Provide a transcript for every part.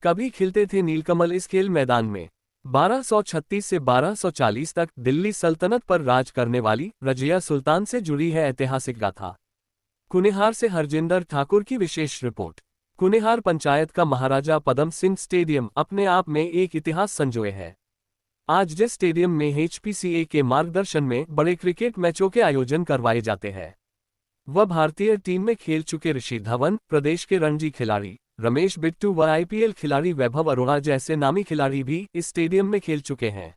कभी खिलते थे नीलकमल इस खेल मैदान में। 1236 से 1240 तक दिल्ली सल्तनत पर राज करने वाली रजिया सुल्तान से जुड़ी है ऐतिहासिक गाथा। कुनिहार से हरजिंदर ठाकुर की विशेष रिपोर्ट। कुनिहार पंचायत का महाराजा पदम सिंह स्टेडियम अपने आप में एक इतिहास संजोए है। आज जिस स्टेडियम में एचपीसीए के मार्गदर्शन में बड़े क्रिकेट मैचों के आयोजन करवाए जाते हैं, वह भारतीय टीम में खेल चुके ऋषि धवन, प्रदेश के रणजी खिलाड़ी रमेश बिट्टू व आईपीएल खिलाड़ी वैभव अरोड़ा जैसे नामी खिलाड़ी भी इस स्टेडियम में खेल चुके हैं।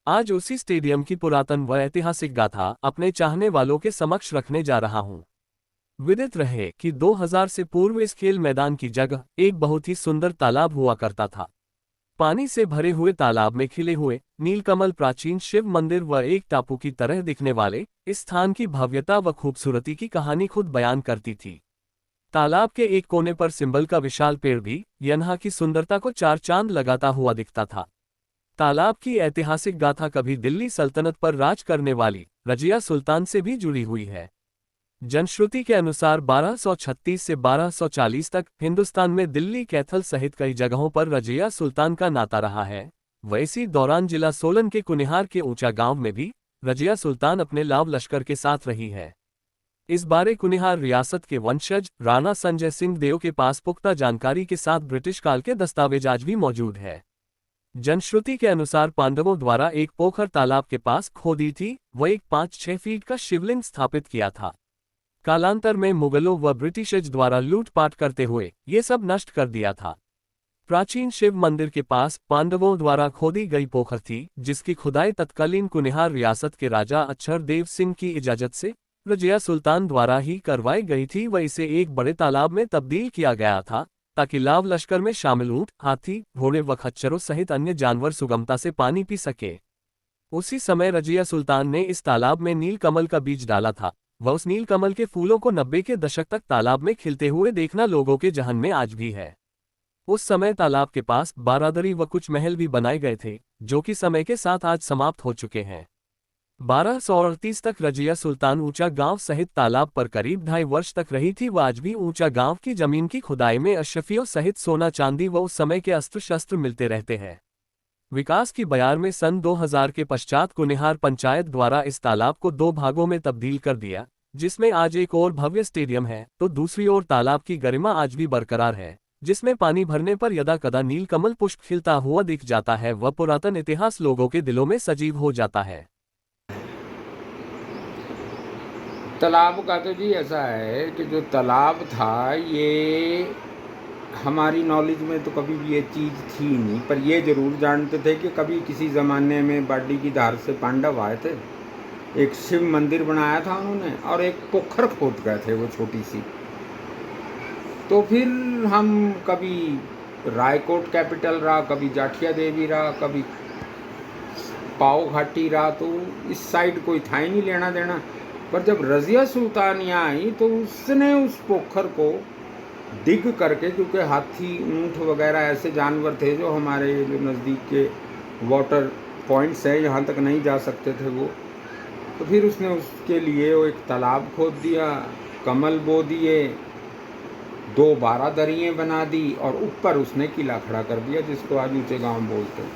आज उसी स्टेडियम की पुरातन व ऐतिहासिक गाथा अपने चाहने वालों के समक्ष रखने जा रहा हूं। विदित रहे कि 2000 से पूर्व इस खेल मैदान की जगह एक बहुत ही सुंदर तालाब हुआ करता था। पानी से भरे हुए तालाब में खिले हुए नीलकमल प्राचीन शिव मंदिर व एक टापू की तरह दिखने वाले इस स्थान की भव्यता व खूबसूरती की कहानी खुद बयान करती थी। तालाब के एक कोने पर सिंबल का विशाल पेड़ भी यहाँ की सुंदरता को चार चांद लगाता हुआ दिखता था। तालाब की ऐतिहासिक गाथा कभी दिल्ली सल्तनत पर राज करने वाली रजिया सुल्तान से भी जुड़ी हुई है। जनश्रुति के अनुसार 1236 से 1240 तक हिंदुस्तान में दिल्ली कैथल सहित कई जगहों पर रजिया सुल्तान का नाता रहा है। वैसी दौरान जिला सोलन के कुनिहार के ऊंचा गांव में भी रजिया सुल्तान अपने लाव लश्कर के साथ रही है। इस बारे कुनिहार रियासत के वंशज राणा संजय सिंह देव के पास पुख्ता जानकारी के साथ ब्रिटिश काल के दस्तावेज आज भी मौजूद है। जनश्रुति के अनुसार पांडवों द्वारा एक पोखर तालाब के पास खोदी थी व एक 5-6 फीट का शिवलिंग स्थापित किया था। कालांतर में मुगलों व ब्रिटिशर्स द्वारा लूटपाट करते हुए ये सब नष्ट कर दिया था। प्राचीन शिव मंदिर के पास पांडवों द्वारा खोदी गई पोखर थी, जिसकी खुदाई तत्कालीन कुनिहार रियासत के राजा अक्षर देव सिंह की इजाजत से रजिया सुल्तान द्वारा ही करवाई गई थी व इसे एक बड़े तालाब में तब्दील किया गया था ताकि लाव लश्कर में शामिल ऊंट, हाथी, घोड़े व खच्चरों सहित अन्य जानवर सुगमता से पानी पी सके। उसी समय रजिया सुल्तान ने इस तालाब में नीलकमल का बीज डाला था व उस नीलकमल के फूलों को 90 के दशक तक तालाब में खिलते हुए देखना लोगों के जहन में आज भी है। उस समय तालाब के पास बारादरी व कुछ महल भी बनाए गए थे, जो कि समय के साथ आज समाप्त हो चुके हैं। 1238 तक रजिया सुल्तान ऊंचा गांव सहित तालाब पर करीब 2.5 वर्ष तक रही थी व आज भी ऊंचा गांव की जमीन की खुदाई में अशरफियों सहित सोना चांदी व उस समय के अस्त्र शस्त्र मिलते रहते हैं। विकास की बयार में सन 2000 के पश्चात कुनिहार पंचायत द्वारा इस तालाब को 2 भागों में तब्दील कर दिया, जिसमें आज एक और भव्य स्टेडियम है तो दूसरी ओर तालाब की गरिमा आज भी बरकरार है, जिसमें पानी भरने पर यदा कदा नीलकमल पुष्प खिलता हुआ दिख जाता है व पुरातन इतिहास लोगों के दिलों में सजीव हो जाता है। तालाब का तो जी ऐसा है कि जो तालाब था ये हमारी नॉलेज में तो कभी भी ये चीज़ थी नहीं, पर ये ज़रूर जानते थे कि कभी किसी ज़माने में बाडी की धार से पांडव आए थे, एक शिव मंदिर बनाया था उन्होंने और एक पोखर खोद गए थे वो छोटी सी। तो फिर हम कभी रायकोट कैपिटल रहा, कभी जाठिया देवी रहा, कभी पाओ घाटी रहा, तो इस साइड कोई था ही नहीं लेना देना। पर जब रजिया सुल्तान यहाँ आई तो उसने उस पोखर को डिग करके, क्योंकि हाथी, ऊँट वगैरह ऐसे जानवर थे जो हमारे जो नज़दीक के वाटर पॉइंट्स है यहाँ तक नहीं जा सकते थे वो, तो फिर उसने उसके लिए वो एक तालाब खोद दिया, कमल बो दिए, 2 बारादरियाँ बना दी और ऊपर उसने किला खड़ा कर दिया जिसको आज ऊँचे गाँव बोलते हैं।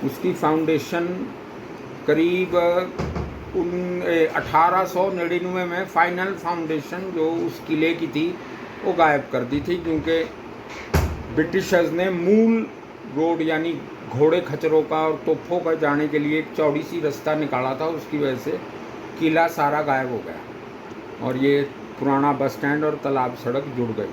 उसकी फाउंडेशन करीब 1899 में फाइनल फाउंडेशन जो उस किले की थी वो गायब कर दी थी, क्योंकि ब्रिटिशर्स ने मूल रोड यानी घोड़े खच्चरों का और तोपों का जाने के लिए एक चौड़ी सी रास्ता निकाला था, उसकी वजह से किला सारा गायब हो गया और ये पुराना बस स्टैंड और तालाब सड़क जुड़ गई।